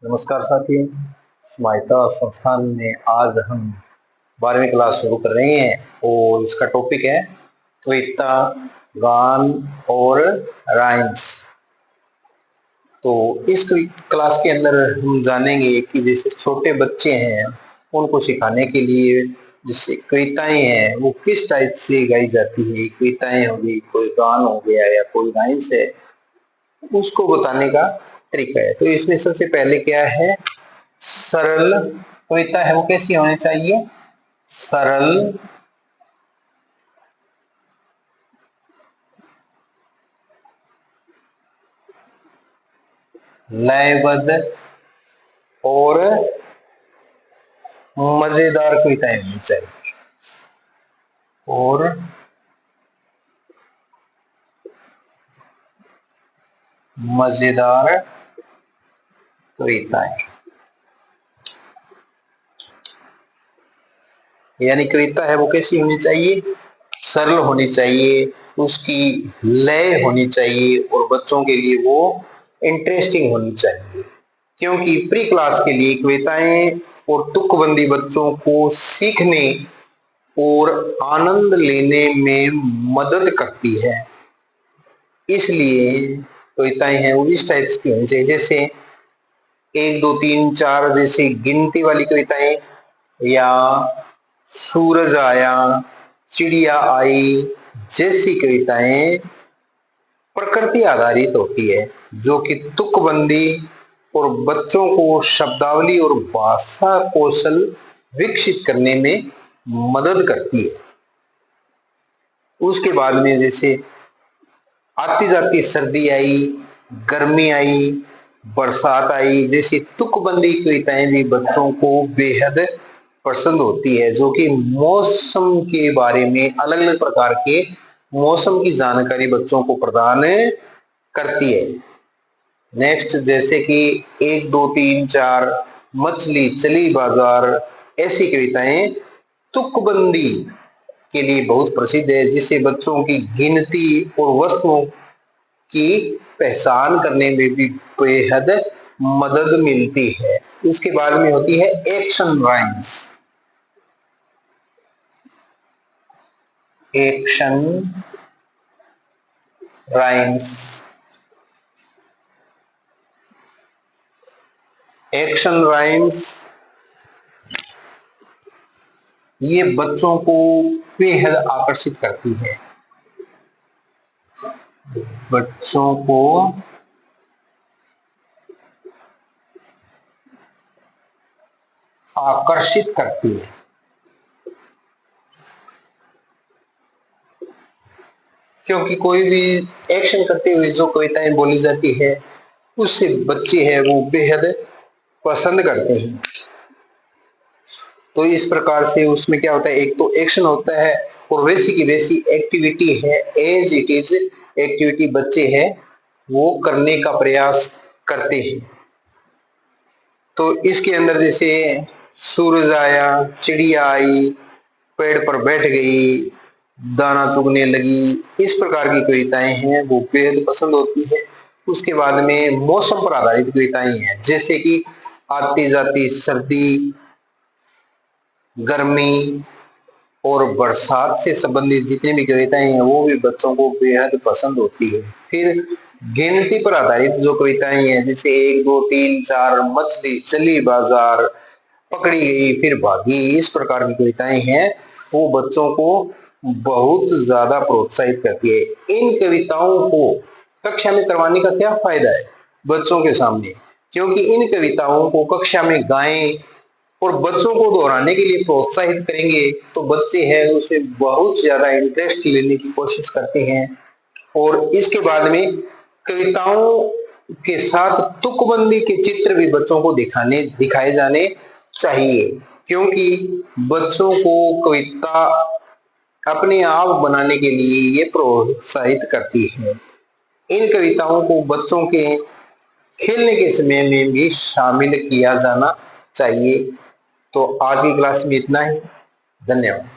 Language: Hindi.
नमस्कार साथियों, समाहिता संस्थान में आज हम 12वीं क्लास शुरू कर रहे हैं और इसका टॉपिक है कविता, गान और राइम्स। तो इस क्लास के अंदर हम जानेंगे कि जैसे छोटे बच्चे हैं उनको सिखाने के लिए जैसे कविताएं हैं वो किस टाइप से गाई जाती है। कविताएं होगी, कोई गान हो गया या कोई राइम्स है, उसको बताने का तरीका है। तो इसमें सबसे पहले क्या है, सरल कविता है वो कैसी होनी चाहिए, सरल, लयबद्ध और मजेदार कविताएं होनी चाहिए। और मजेदार कविताएं, यानी कविता है वो कैसी होनी चाहिए, सरल होनी चाहिए, उसकी लय होनी चाहिए और बच्चों के लिए वो इंटरेस्टिंग होनी चाहिए। क्योंकि प्री क्लास के लिए कविताएं और तुकबंदी बच्चों को सीखने और आनंद लेने में मदद करती है। इसलिए कविताएं हैं वो इस टाइप की होनी चाहिए, जैसे 1 2 3 4 जैसी गिनती वाली कविताएं, या सूरज आया, चिड़िया आई जैसी कविताएं प्रकृति आधारित होती है, जो कि तुकबंदी और बच्चों को शब्दावली और भाषा कौशल विकसित करने में मदद करती है। उसके बाद में जैसे आती जाती सर्दी आई, गर्मी आई, बरसात आई जैसी तुकबंदी कविताएं भी बच्चों को बेहद पसंद होती है, जो कि मौसम के बारे में अलग अलग प्रकार के मौसम की जानकारी बच्चों को प्रदान करती है। नेक्स्ट जैसे कि 1 2 3 4 मछली चली बाजार, ऐसी कविताएं तुकबंदी के लिए बहुत प्रसिद्ध है, जिससे बच्चों की गिनती और वस्तुओं की पहचान करने में भी बेहद मदद मिलती है। उसके बाद में होती है action rhymes. Action rhymes, action rhymes ये बच्चों को बेहद आकर्षित करती है, बच्चों को आकर्षित करती है। क्योंकि कोई भी एक्शन करते हुए जो कविताएं बोली जाती है उससे बच्चे हैं वो बेहद पसंद करते हैं। तो इस प्रकार से उसमें क्या होता है, एक तो एक्शन होता है और वैसी की वैसी एक्टिविटी है, एज इट इज एक्टिविटी बच्चे हैं वो करने का प्रयास करते हैं। तो इसके अंदर जैसे सूरज आया, चिड़िया आई, पेड़ पर बैठ गई, दाना चुगने लगी, इस प्रकार की कविताएं हैं वो बेहद पसंद होती है। उसके बाद में मौसम पर आधारित कविताएं हैं, जैसे कि आती जाती सर्दी, गर्मी और बरसात से संबंधित जितनी भी कविताएं हैं वो भी बच्चों को बेहद पसंद होती है। फिर गिनती पर आधारित जो कविताएं हैं, जैसे 1 2 3 4 मछली चली बाजार, पकड़ी गई फिर भागी, इस प्रकार की कविताएं हैं वो बच्चों को बहुत ज्यादा प्रोत्साहित करती है। इन कविताओं को कक्षा में करवाने का क्या फायदा है बच्चों के सामने, क्योंकि इन कविताओं को कक्षा में गाएं और बच्चों को दोहराने के लिए प्रोत्साहित करेंगे तो बच्चे हैं उसे बहुत ज्यादा इंटरेस्ट लेने की कोशिश करते हैं। और इसके बाद में कविताओं के साथ तुकबंदी के चित्र भी बच्चों को दिखाए जाने चाहिए, क्योंकि बच्चों को कविता अपने आप बनाने के लिए ये प्रोत्साहित करती है। इन कविताओं को बच्चों के खेलने के समय में भी शामिल किया जाना चाहिए। तो आज की क्लास में इतना ही, धन्यवाद।